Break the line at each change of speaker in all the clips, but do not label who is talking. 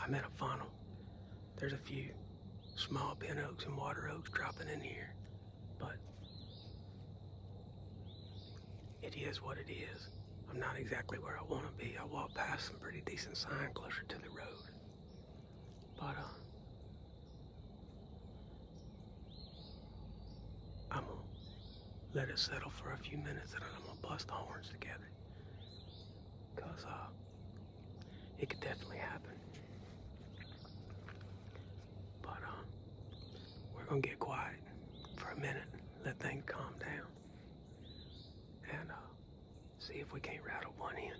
I'm in a funnel. There's a few small pin oaks and water oaks dropping in here, but it is what it is. I'm not exactly where I want to be. I walked past some pretty decent sign closer to the road, but I'm gonna let it settle for a few minutes and then I'm gonna bust the horns together, cause it could definitely happen. But we're gonna get quiet for a minute, let things calm down, and see if we can't rattle one in.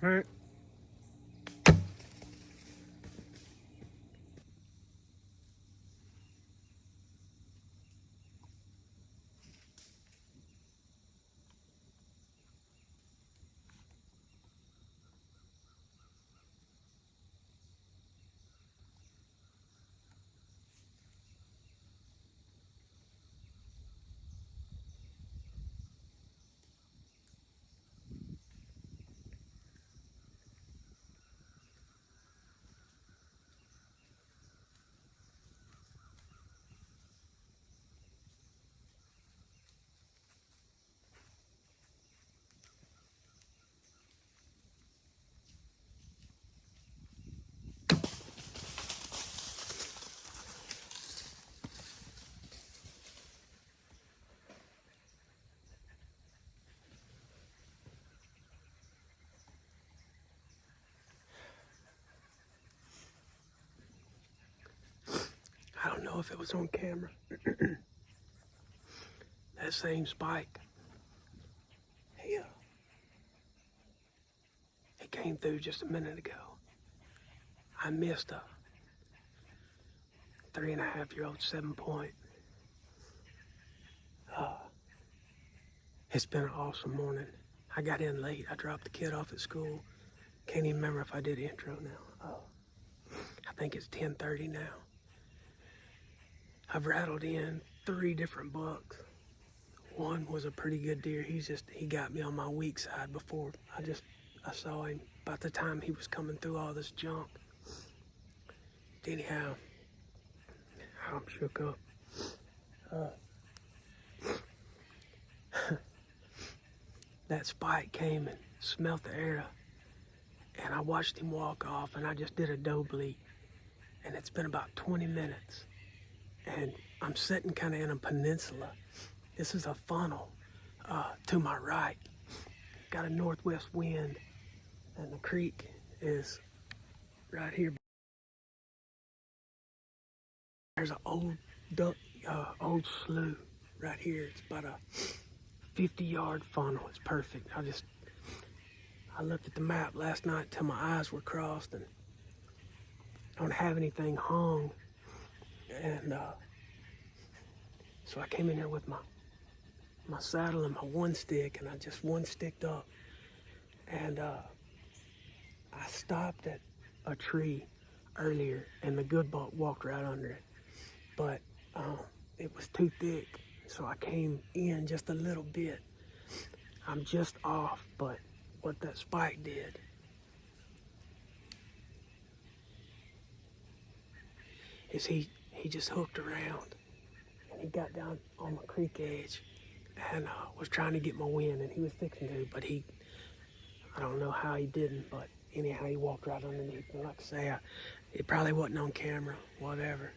All right. I don't know if it was on camera. That same spike, it came through just a minute ago. I missed a 3.5-year-old 7-point. It's been an awesome morning. I got in late. I dropped the kid off at school. Can't even remember if I did intro now. I think it's 10:30 now. I've rattled in 3 different bucks. One was a pretty good deer. He got me on my weak side before. I saw him about the time he was coming through all this junk. Anyhow, I'm shook up. That spike came and smelt the air, and I watched him walk off, and I just did a doe bleat, and it's been about 20 minutes, and I'm sitting kind of in a peninsula. This is a funnel to my right. Got a northwest wind, and the creek is right here. There's an old slough right here. It's about a 50-yard funnel. It's perfect. I looked at the map last night till my eyes were crossed and I don't have anything hung. And so I came in here with my saddle and my one stick, and I just one sticked up. And I stopped at a tree earlier, and the good buck walked right under it. But it was too thick, so I came in just a little bit. I'm just off, but what that spike did is he just hooked around, and he got down on the creek edge and was trying to get my wind, and he was fixing to, but I don't know how he didn't, but anyhow, he walked right underneath. And like I say, it probably wasn't on camera, whatever.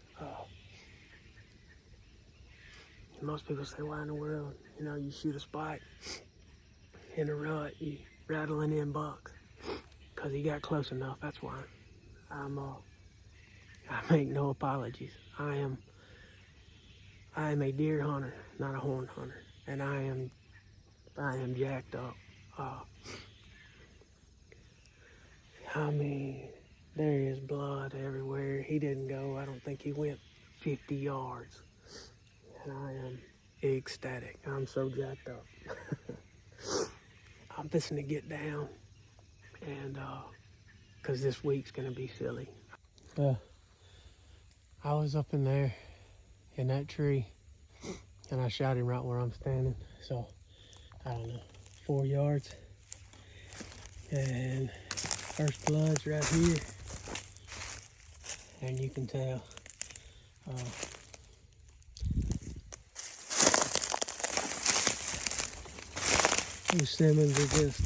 Most people say, why in the world, you shoot a spike in a rut, you rattling in bucks. Because he got close enough, that's why. I make no apologies. I am a deer hunter, not a horn hunter. And I am jacked up. I mean, there is blood everywhere. He didn't go, I don't think he went 50 yards. And I am ecstatic. I'm so jacked up. I'm fixing to get down, and because this week's gonna be silly. I was up in there in that tree, and I shot him right where I'm standing. So I don't know, 4 yards, and first blood's right here, and you can tell. These Simmons are just,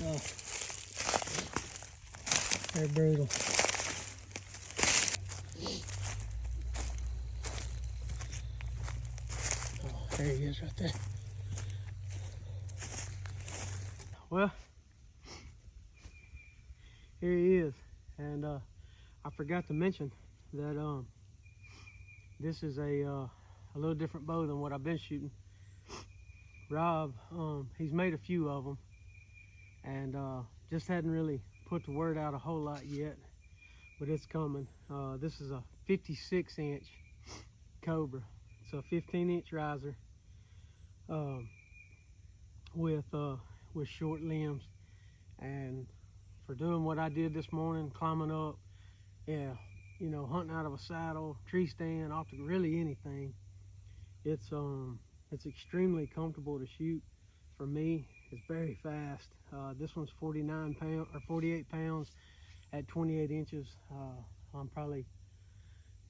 they're brutal. Oh, there he is right there. Well, here he is. And I forgot to mention that this is a little different bow than what I've been shooting. Rob, he's made a few of them, and just hadn't really put the word out a whole lot yet, but it's coming. This is a 56-inch Cobra. It's a 15-inch riser with short limbs, and for doing what I did this morning, climbing up, yeah, you know, hunting out of a saddle, tree stand, off to really anything, it's extremely comfortable to shoot. For me, it's very fast. This one's 49 pounds or 48 pounds at 28 inches. I'm probably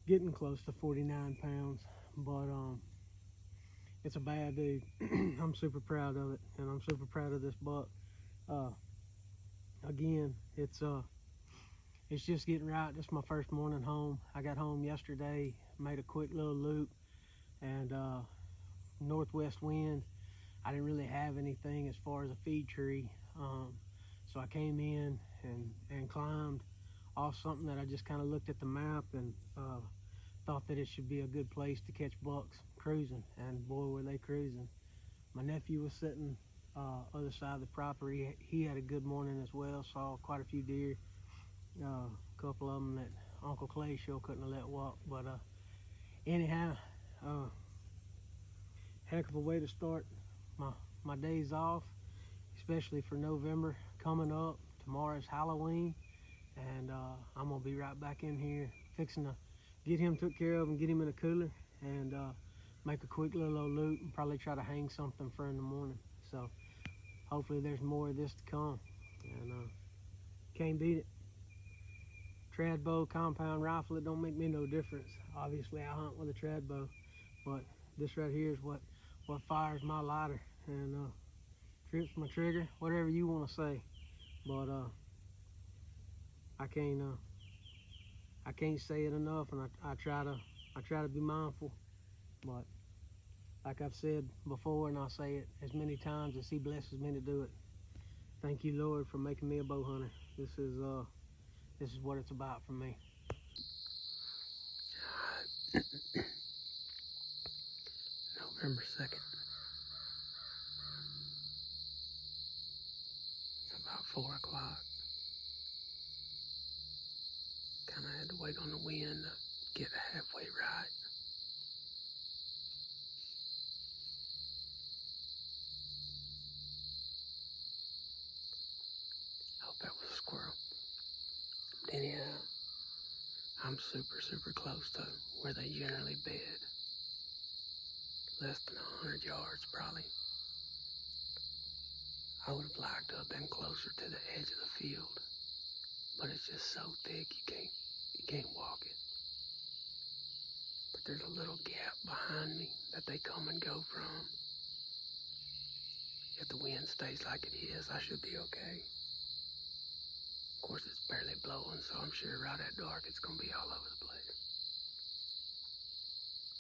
getting close to 49 pounds, but it's a bad dude. I'm super proud of it, and I'm super proud of this buck. Again, it's just getting right. This is my first morning home. I got home yesterday, made a quick little loop, and northwest wind. I didn't really have anything as far as a feed tree, so I came in and climbed off something that I just kind of looked at the map and thought that it should be a good place to catch bucks cruising, and boy were they cruising. My nephew was sitting other side of the property. He had a good morning as well, saw quite a few deer, a couple of them that Uncle Clay sure couldn't have let walk, but anyhow, heck of a way to start my days off, especially for November coming up. Tomorrow's Halloween, and I'm gonna be right back in here fixing to get him took care of and get him in a cooler, and make a quick little old loop and probably try to hang something for in the morning. So hopefully there's more of this to come, and can't beat it. Trad bow, compound rifle, it don't make me no difference. Obviously I hunt with a trad bow, but this right here is what fires my lighter and trips my trigger, whatever you want to say. But I can't say it enough, and I try to be mindful. But like I've said before, and I'll say it as many times as he blesses me to do it. Thank you, Lord, for making me a bow hunter. This is what it's about for me. November 2nd. It's about 4 o'clock. Kind of had to wait on the wind to get halfway right. I hope that was a squirrel. But anyhow, I'm super close to where they generally bed. Less than 100 yards probably. I would have liked to have been closer to the edge of the field, but it's just so thick you can't walk it. But there's a little gap behind me that they come and go from. If the wind stays like it is, I should be okay. Of course, it's barely blowing, so I'm sure right at dark it's gonna be all over the place.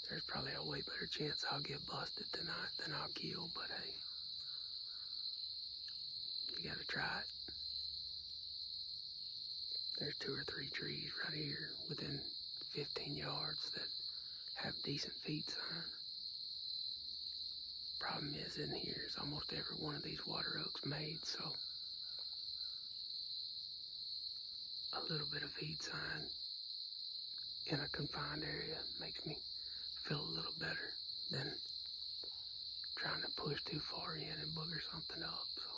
There's probably a way better chance I'll get busted tonight than I'll kill, but hey, you gotta try it. There's 2 or 3 trees right here within 15 yards that have decent feed sign. Problem is, in here is almost every one of these water oaks made, so a little bit of feed sign in a confined area makes me feel a little better than trying to push too far in and booger something up. So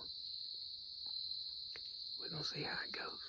we're gonna see how it goes.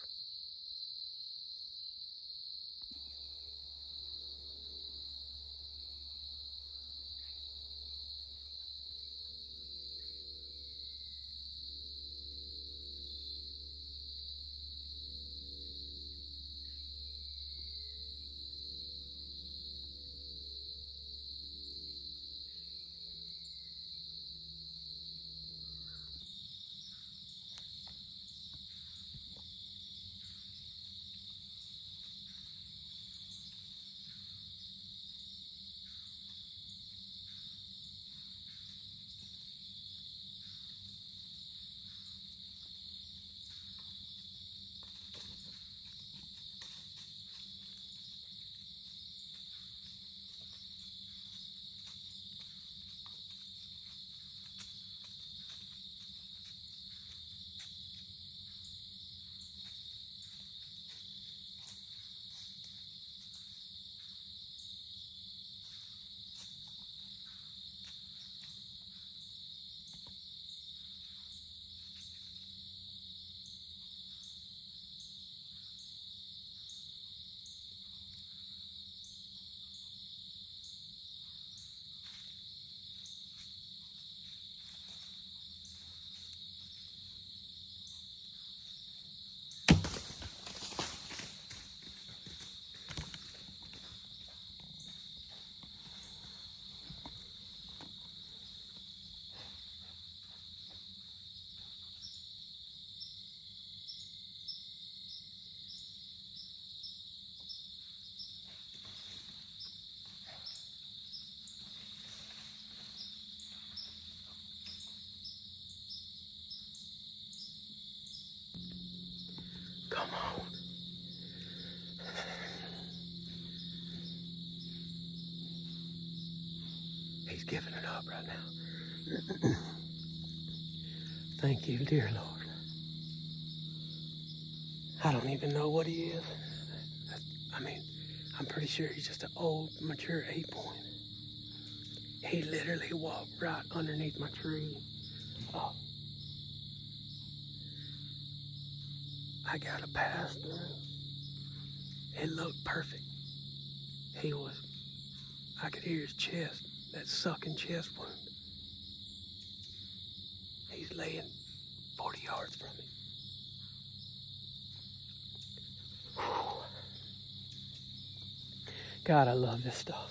Come on. He's giving it up right now. Thank you, dear Lord. I don't even know what he is. I mean, I'm pretty sure he's just an old, mature 8-point. He literally walked right underneath my tree. Oh. I got a pass through. It looked perfect. I could hear his chest, that sucking chest wound. He's laying 40 yards from me. Whew. God, I love this stuff.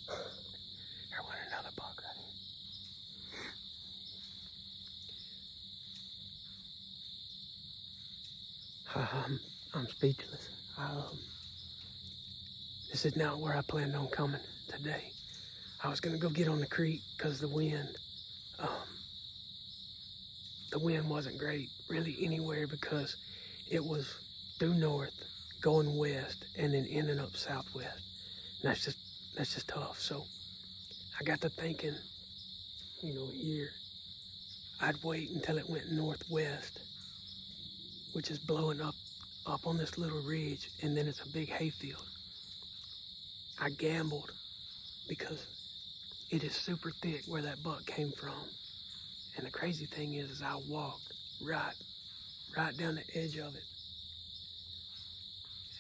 There went another buck right here. I'm speechless. This is not where I planned on coming today. I was gonna go get on the creek because the wind wasn't great really anywhere because it was due north, going west, and then ending up southwest. And that's just tough. So I got to thinking, here, I'd wait until it went northwest, which is blowing up on this little ridge, and then it's a big hayfield. I gambled because it is super thick where that buck came from. And the crazy thing is I walked right down the edge of it.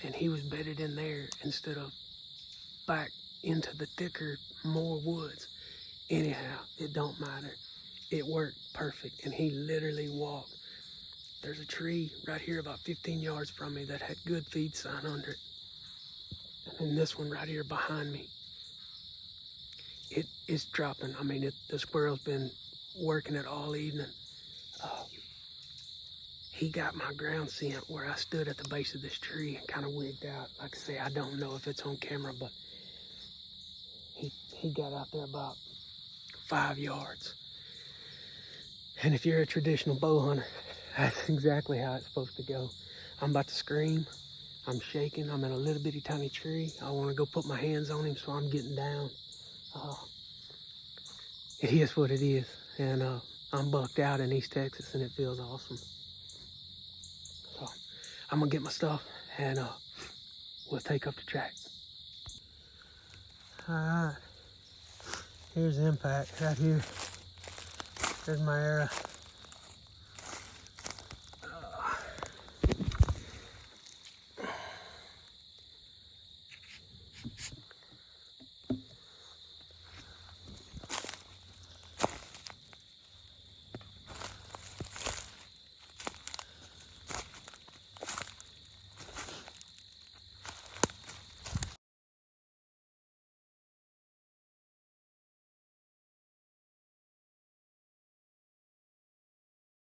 And he was bedded in there instead of back into the thicker, more woods. Anyhow, it don't matter. It worked perfect. And he literally walked. There's a tree right here about 15 yards from me that had good feed sign under it. And then this one right here behind me. It's dropping. I mean, the squirrel's been working it all evening. He got my ground scent where I stood at the base of this tree and kind of wigged out. Like I say, I don't know if it's on camera, but he got out there about 5 yards. And if you're a traditional bow hunter, that's exactly how it's supposed to go. I'm about to scream. I'm shaking. I'm in a little bitty tiny tree. I want to go put my hands on him, so I'm getting down. It is what it is. And I'm bucked out in East Texas, and it feels awesome. So I'm going to get my stuff, and we'll take up the track. All right. Here's the impact right here. There's my arrow.